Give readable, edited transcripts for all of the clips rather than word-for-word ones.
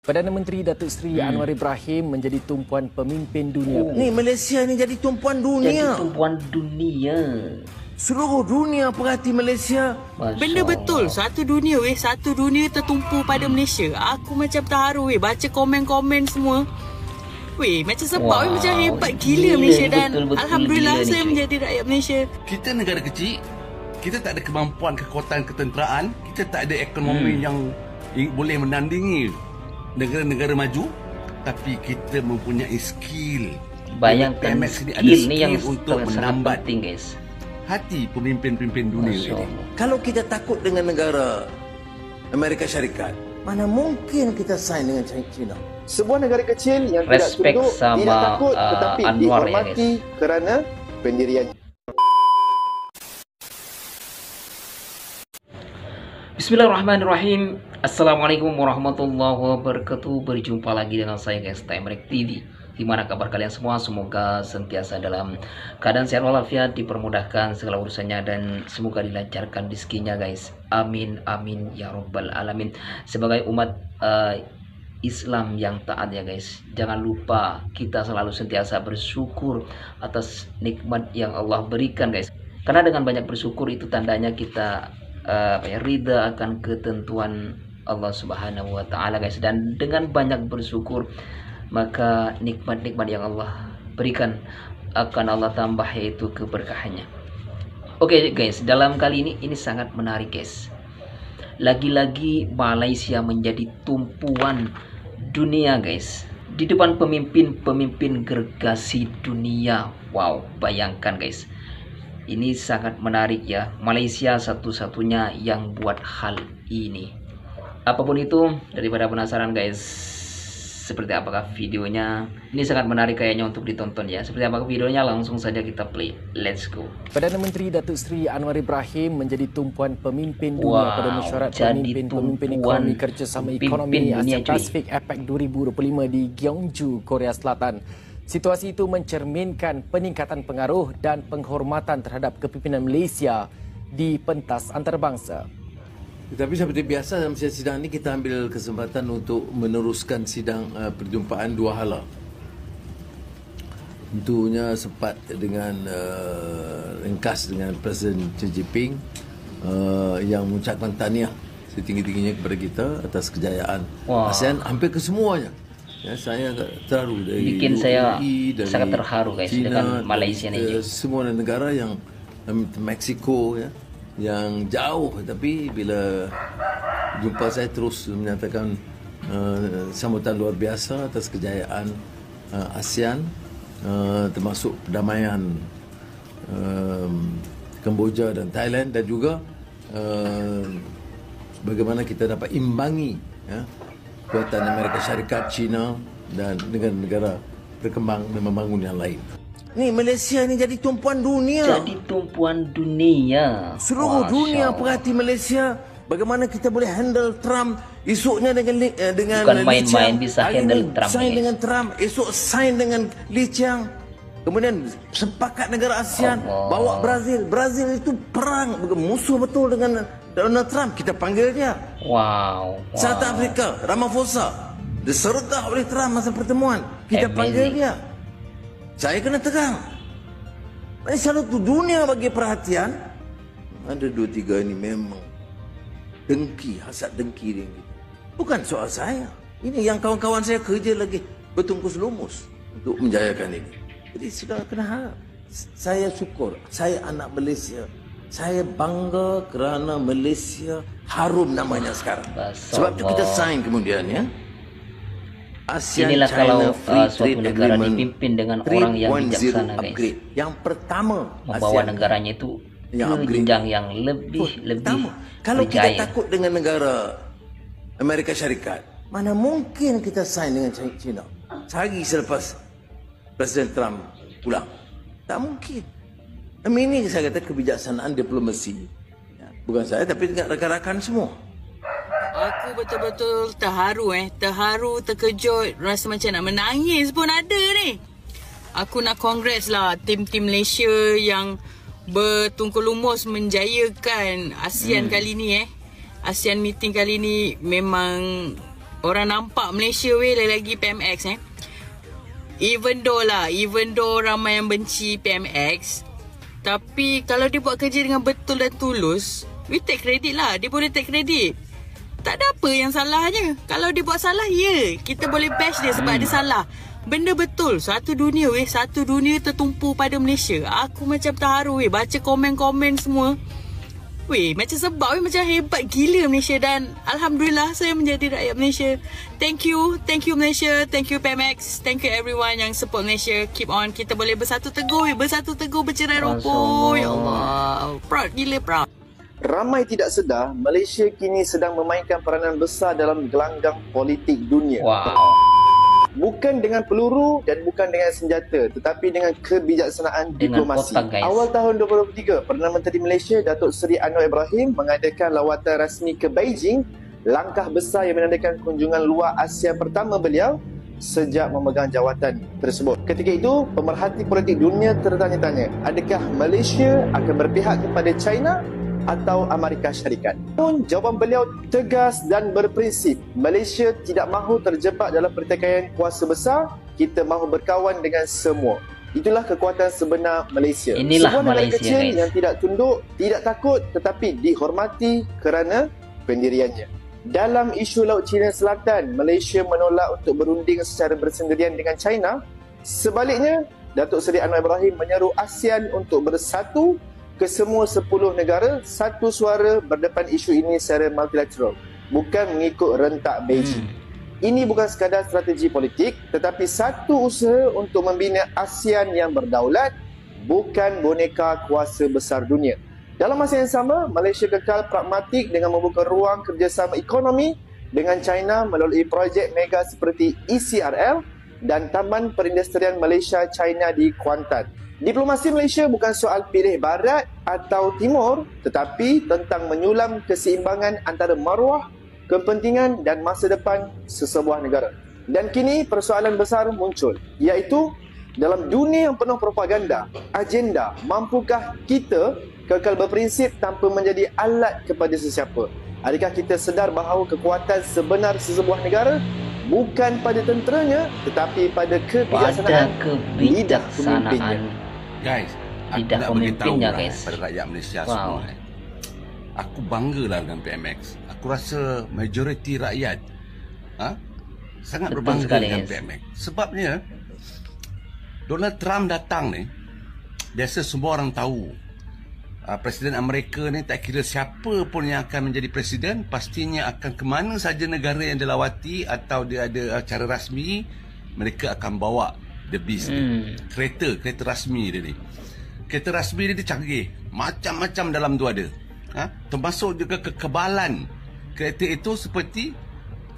Perdana Menteri Datuk Seri Anwar Ibrahim menjadi tumpuan pemimpin dunia. Ni Malaysia ni jadi tumpuan dunia. Jadi tumpuan dunia. Seluruh dunia perhati Malaysia. Benda betul. Satu dunia satu dunia tertumpu pada Malaysia. Aku macam terharu baca komen-komen semua. Macam sebab macam hebat gila Malaysia dan betul, alhamdulillah saya menjadi rakyat Malaysia. Kita negara kecil, kita tak ada kemampuan kekuatan ketenteraan, kita tak ada ekonomi yang boleh menandingi negara-negara maju, tapi kita mempunyai skill. Bayangkan skill ni yang untuk menambat penting, guys. Hati pemimpin-pemimpin dunia ini. Kalau kita takut dengan negara Amerika Syarikat, mana mungkin kita sign dengan China? Sebuah negara kecil yang respect tidak tunduk, sama tidak takut, tetapi Anwar dihormati kerana pendirian. Bismillahirrahmanirrahim. Assalamualaikum warahmatullahi wabarakatuh. Berjumpa lagi dengan saya guys, Timerek TV. Gimana kabar kalian semua? Semoga sentiasa dalam keadaan sehat walafiat, dipermudahkan segala urusannya, dan semoga dilancarkan rezekinya guys. Amin amin ya rabbal alamin. Sebagai umat Islam yang taat ya guys, jangan lupa kita selalu sentiasa bersyukur atas nikmat yang Allah berikan guys. Karena dengan banyak bersyukur itu tandanya kita ridha akan ketentuan Allah Subhanahu wa taala guys. Dan dengan banyak bersyukur, maka nikmat-nikmat yang Allah berikan akan Allah tambah, yaitu keberkahannya. Oke guys, dalam kali ini sangat menarik guys. Lagi-lagi Malaysia menjadi tumpuan dunia guys, di depan pemimpin-pemimpin gergasi dunia. Wow, bayangkan guys, ini sangat menarik ya. Malaysia satu-satunya yang buat hal ini. Apapun itu, daripada penasaran guys, seperti apakah videonya? Ini sangat menarik kayaknya untuk ditonton ya. Seperti apakah videonya? Langsung saja kita play. Let's go. Perdana Menteri Datuk Seri Anwar Ibrahim menjadi tumpuan pemimpin dunia pada mesyuarat pemimpin-pemimpin ekonomi kerjasama ekonomi Asia Pasifik APEC 2025 di Gyeongju, Korea Selatan. Situasi itu mencerminkan peningkatan pengaruh dan penghormatan terhadap kepimpinan Malaysia di pentas antarabangsa. Tetapi seperti biasa dalam sidang ini kita ambil kesempatan untuk meneruskan sidang perjumpaan dua hala. Tentunya sempat dengan ringkas dengan Presiden Xi Jinping yang mengucapkan tahniah setinggi-tingginya kepada kita atas kejayaan ASEAN hampir ke semuanya. Ya, saya terharu dari bikin saya dari sangat terharu guys China, dengan Malaysia ini. Semua negara yang Meksiko ya, yang jauh, tapi bila jumpa saya terus menyatakan sambutan luar biasa atas kejayaan ASEAN, termasuk perdamaian Kemboja dan Thailand, dan juga bagaimana kita dapat imbangi ya, kekuatan Amerika Syarikat, China dan negara-negara berkembang dan membangun yang lain. Ni Malaysia ni jadi tumpuan dunia. Jadi tumpuan dunia. Seluruh dunia perhati Malaysia. Bagaimana kita boleh handle Trump, esoknya dengan bukan main-main bisa handle Trump. Sign dengan Trump, esok sign dengan Li Qiang. Kemudian sepakat negara ASEAN, bawa Brazil. Brazil itu perang, musuh betul dengan Donald Trump. Kita panggil dia. South Africa, Ramaphosa disergah oleh Trump masa pertemuan. Kita panggil dia. Saya kena tegang. Salah satu dunia bagi perhatian. Ada dua tiga ini memang dengki, hasad dengki dia. Bukan soal saya. Ini yang kawan-kawan saya kerja lagi bertungkus lumus untuk menjayakan ini. Jadi sudah kena harap. Saya syukur. Saya anak Malaysia. Saya bangga kerana Malaysia harum namanya sekarang. Sebab itu kita sign kemudian ya. ASEAN Inilah China kalau suatu negara dipimpin dengan orang yang bijaksana guys. Yang pertama membawa negaranya itu ke jenjang yang lebih kalau berjaya. kita takut dengan negara Amerika Syarikat, mana mungkin kita sign dengan China sehari selepas Presiden Trump pulang? Tak mungkin. Ini saya kata kebijaksanaan diplomasi. Bukan saya tapi dengan rakan-rakan semua. Aku betul-betul terharu terharu, terkejut, rasa macam nak menangis pun ada ni. Aku nak congrats lah tim-tim Malaysia yang bertungkul lumus menjayakan ASEAN kali ni ASEAN meeting kali ni. Memang orang nampak Malaysia lagi PMX even though ramai yang benci PMX, tapi kalau dia buat kerja dengan betul dan tulus, we take credit lah. Dia boleh take credit, tak ada apa yang salahnya. Kalau dia buat salah, kita boleh bash dia sebab dia salah. Benda betul. Satu dunia tertumpu pada Malaysia. Aku macam terharu baca komen-komen semua. Macam sebab macam hebat gila Malaysia, dan Alhamdulillah saya menjadi rakyat Malaysia. Thank you Malaysia, thank you PMX, thank you everyone yang support Malaysia. Keep on, kita boleh bersatu teguh, bercerai roboh. Ya Allah, proud gila, proud. Ramai tidak sedar, Malaysia kini sedang memainkan peranan besar dalam gelanggang politik dunia. Bukan dengan peluru dan bukan dengan senjata, tetapi dengan kebijaksanaan diplomasi. Awal tahun 2023, Perdana Menteri Malaysia Datuk Seri Anwar Ibrahim mengadakan lawatan rasmi ke Beijing, langkah besar yang menandakan kunjungan luar Asia pertama beliau sejak memegang jawatan tersebut. Ketika itu, pemerhati politik dunia tertanya-tanya, adakah Malaysia akan berpihak kepada China atau Amerika Syarikat? Pun jawapan beliau tegas dan berprinsip. Malaysia tidak mahu terjebak dalam pertikaian kuasa besar. Kita mahu berkawan dengan semua. Itulah kekuatan sebenar Malaysia. Inilah sebuah negara Malaysia, kecil guys, yang tidak tunduk, tidak takut, tetapi dihormati kerana pendiriannya. Dalam isu Laut Cina Selatan, Malaysia menolak untuk berunding secara bersendirian dengan China. Sebaliknya, Datuk Seri Anwar Ibrahim menyeru ASEAN untuk bersatu ke semua 10 negara, satu suara berdepan isu ini secara multilateral, bukan mengikut rentak Beijing. Ini bukan sekadar strategi politik, tetapi satu usaha untuk membina ASEAN yang berdaulat, bukan boneka kuasa besar dunia. Dalam masa yang sama, Malaysia kekal pragmatik dengan membuka ruang kerjasama ekonomi dengan China melalui projek mega seperti ECRL dan Taman Perindustrian Malaysia-China di Kuantan. Diplomasi Malaysia bukan soal pilih barat atau timur, tetapi tentang menyulam keseimbangan antara maruah, kepentingan dan masa depan sesebuah negara. Dan kini persoalan besar muncul, iaitu dalam dunia yang penuh propaganda, agenda, mampukah kita kekal berprinsip tanpa menjadi alat kepada sesiapa? Adakah kita sedar bahawa kekuatan sebenar sesebuah negara bukan pada tenteranya, tetapi pada kebijaksanaan lidah pemimpinnya? Guys, aku Lidah nak beritahu pemimpinnya, lah guys. pada rakyat Malaysia semua. Aku banggalah dengan PMX. Aku rasa majoriti rakyat sangat Betul berbangga sekali, dengan guys. PMX. Sebabnya Donald Trump datang ni, biasa semua orang tahu Presiden Amerika ni tak kira siapa pun yang akan menjadi presiden, pastinya akan ke mana saja negara yang dilawati atau dia ada acara rasmi, mereka akan bawa The Beast ni. Kereta rasmi dia ni. Kereta rasmi dia canggih. Macam-macam dalam tu ada. Termasuk juga kekebalan kereta itu seperti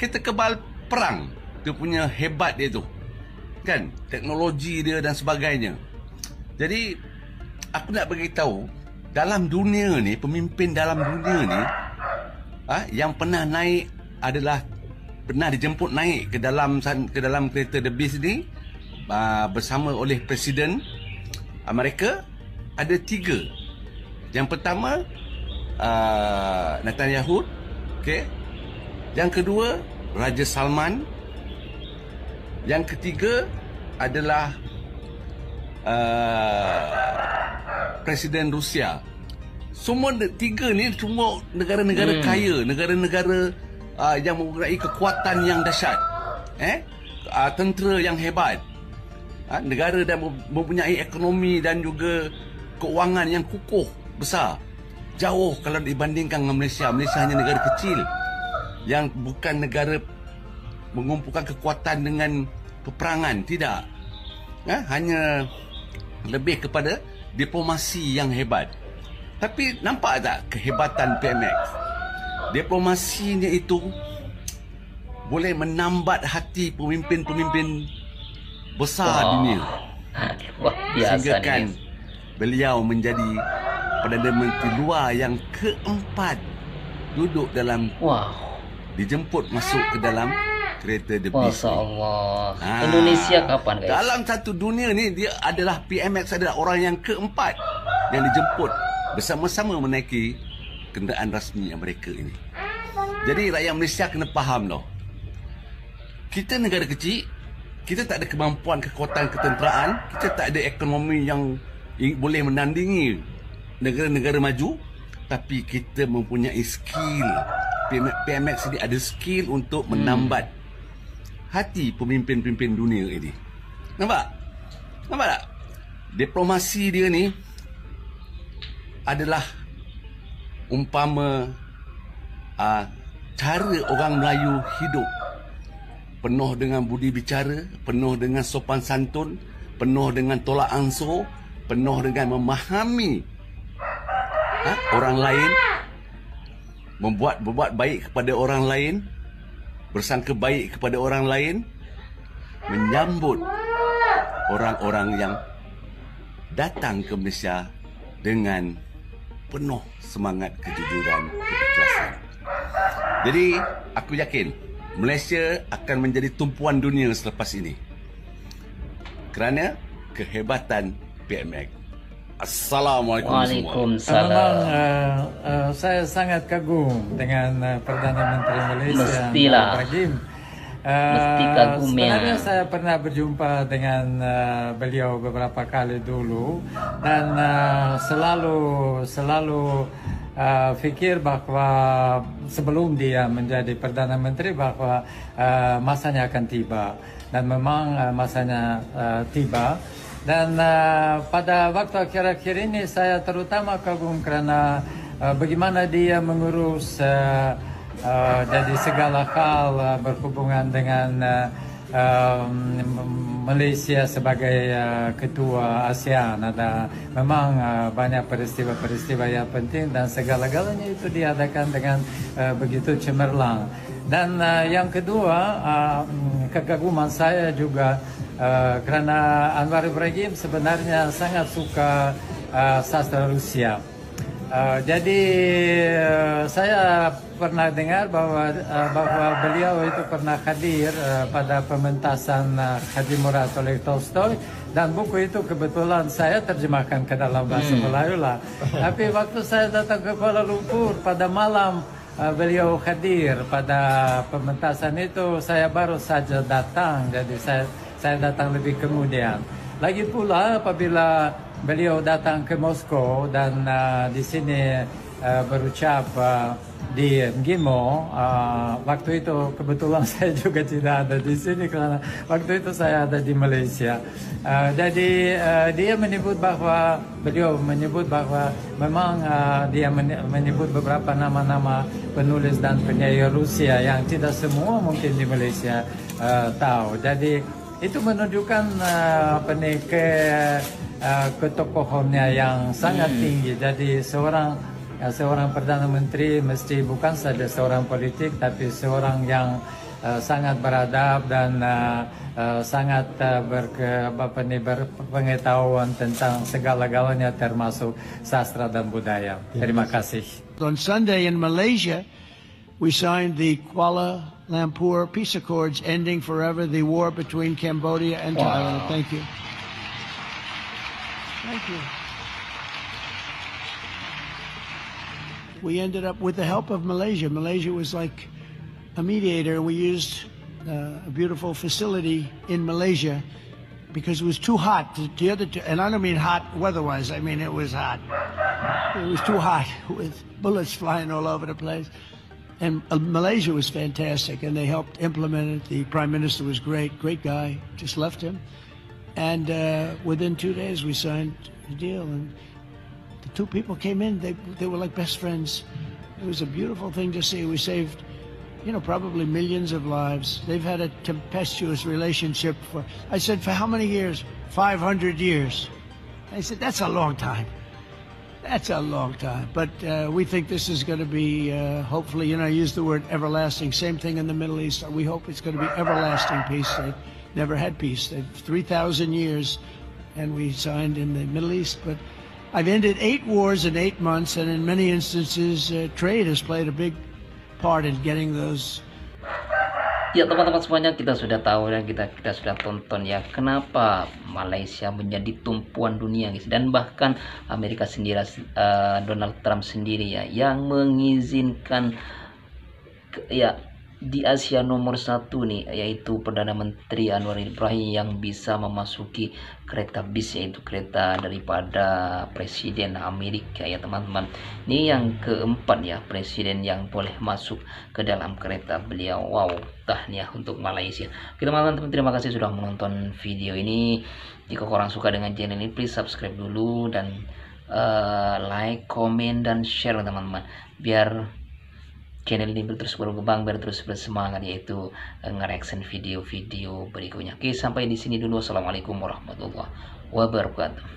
kereta kebal perang. Dia punya hebat dia tu. Kan? Teknologi dia dan sebagainya. Jadi, aku nak beritahu, dalam dunia ni, pemimpin dalam dunia ni, yang pernah naik adalah, pernah dijemput naik ke dalam kereta The Beast ni, bersama oleh Presiden Amerika, ada 3. Yang pertama Netanyahu, okay. Yang kedua Raja Salman. Yang ketiga adalah Presiden Rusia. Semua 3 ni semua negara-negara kaya, negara-negara yang mempunyai kekuatan yang dahsyat, tentera yang hebat, negara dan mempunyai ekonomi dan juga keuangan yang kukuh, besar. Jauh kalau dibandingkan dengan Malaysia. Malaysia hanya negara kecil yang bukan negara mengumpulkan kekuatan dengan peperangan. Tidak. Hanya lebih kepada diplomasi yang hebat. Tapi nampak tak kehebatan PMX? Diplomasinya itu boleh menambat hati pemimpin-pemimpin besar dunia. Wah, biasa Sehingga kan ni. beliau menjadi Perdana Menteri luar yang keempat duduk dalam, dijemput masuk ke dalam kereta The Beast. Masya Allah. Indonesia kapan, guys? Dalam satu dunia ni, dia adalah PMX adalah orang yang keempat yang dijemput bersama-sama menaiki kenderaan rasmi Amerika ini. Jadi rakyat Malaysia kena faham loh. kita negara kecil, kita tak ada kemampuan kekuatan ketenteraan, kita tak ada ekonomi yang boleh menandingi negara-negara maju, tapi kita mempunyai skill. PMX ini ada skill untuk menambat hati pemimpin-pemimpin dunia ini. Nampak? Nampak tak? Diplomasi dia ni adalah umpama cara orang Melayu hidup, penuh dengan budi bicara, penuh dengan sopan santun, penuh dengan tolak ansur, penuh dengan memahami orang lain, berbuat baik kepada orang lain, bersangka baik kepada orang lain, menyambut orang-orang yang datang ke Malaysia dengan penuh semangat kejujuran, keikhlasan. Jadi, aku yakin Malaysia akan menjadi tumpuan dunia selepas ini kerana kehebatan PMX. Assalamualaikum. Waalaikumsalam. Memang saya sangat kagum dengan Perdana Menteri Malaysia Ibrahim. Mesti kagum ya. Sebenarnya saya pernah berjumpa dengan beliau beberapa kali dulu dan selalu fikir bahawa sebelum dia menjadi Perdana Menteri bahawa masanya akan tiba, dan memang masanya tiba. Dan pada waktu akhir-akhir ini saya terutama kagum kerana bagaimana dia mengurus jadi segala hal berhubungan dengan Malaysia sebagai ketua ASEAN. Ada memang banyak peristiwa-peristiwa yang penting dan segala-galanya itu diadakan dengan begitu cemerlang. Dan yang kedua, kekaguman saya juga kerana Anwar Ibrahim sebenarnya sangat suka sastra Rusia. Jadi saya pernah dengar bahwa beliau itu pernah hadir pada pementasan Haji Murad oleh Tolstoy, dan buku itu kebetulan saya terjemahkan ke dalam bahasa Melayu lah. Tapi waktu saya datang ke Kuala Lumpur pada malam beliau hadir pada pementasan itu, saya baru saja datang, jadi saya datang lebih kemudian. Lagi pula apabila beliau datang ke Moskow dan di sini berucap di MGIMO, waktu itu kebetulan saya juga tidak ada di sini kerana waktu itu saya ada di Malaysia. Jadi dia beliau menyebut bahwa memang dia menyebut beberapa nama-nama penulis dan penyair Rusia yang tidak semua mungkin di Malaysia tahu. Jadi itu menunjukkan ketokohannya yang sangat tinggi. Jadi seorang Perdana Menteri mesti bukan saja seorang politik, tapi seorang yang sangat beradab dan sangat berpengetahuan tentang segala-galanya termasuk sastra dan budaya. Terima kasih. On Sunday in Malaysia, we signed the Kuala Lumpur Peace Accords, ending forever the war between Cambodia and Thailand. Thank you. Thank you. We ended up with the help of Malaysia. Malaysia was like a mediator. We used a beautiful facility in Malaysia because it was too hot. And I don't mean hot weather-wise. I mean it was hot. It was too hot with bullets flying all over the place. And Malaysia was fantastic, and they helped implement it. The Prime Minister was great guy, just left him. And within 2 days, we signed the deal, and the two people came in, they were like best friends. It was a beautiful thing to see. We saved, probably millions of lives. They've had a tempestuous relationship for how many years? 500 years. I said, that's a long time. That's a long time, but we think this is going to be, hopefully, I use the word everlasting. Same thing in the Middle East. We hope it's going to be everlasting peace. They've never had peace. They've 3,000 years, and we signed in the Middle East. But I've ended 8 wars in 8 months, and in many instances, trade has played a big part in getting those. Ya teman-teman semuanya, kita sudah tahu dan kita sudah tonton ya kenapa Malaysia menjadi tumpuan dunia guys, dan bahkan Amerika sendiri, Donald Trump sendiri ya yang mengizinkan di Asia nomor 1 nih, yaitu Perdana Menteri Anwar Ibrahim yang bisa memasuki kereta bis, yaitu kereta daripada Presiden Amerika ya teman-teman. Ini yang keempat ya, presiden yang boleh masuk ke dalam kereta beliau. Wow, tahniah untuk Malaysia. Oke teman-teman, terima kasih sudah menonton video ini. Jika korang suka dengan channel ini, please subscribe dulu dan like, komen, dan share teman-teman, biar channel ini terus berkembang, biar terus bersemangat, yaitu nge-reaction video-video berikutnya. Oke, sampai di sini dulu. Assalamualaikum warahmatullahi wabarakatuh.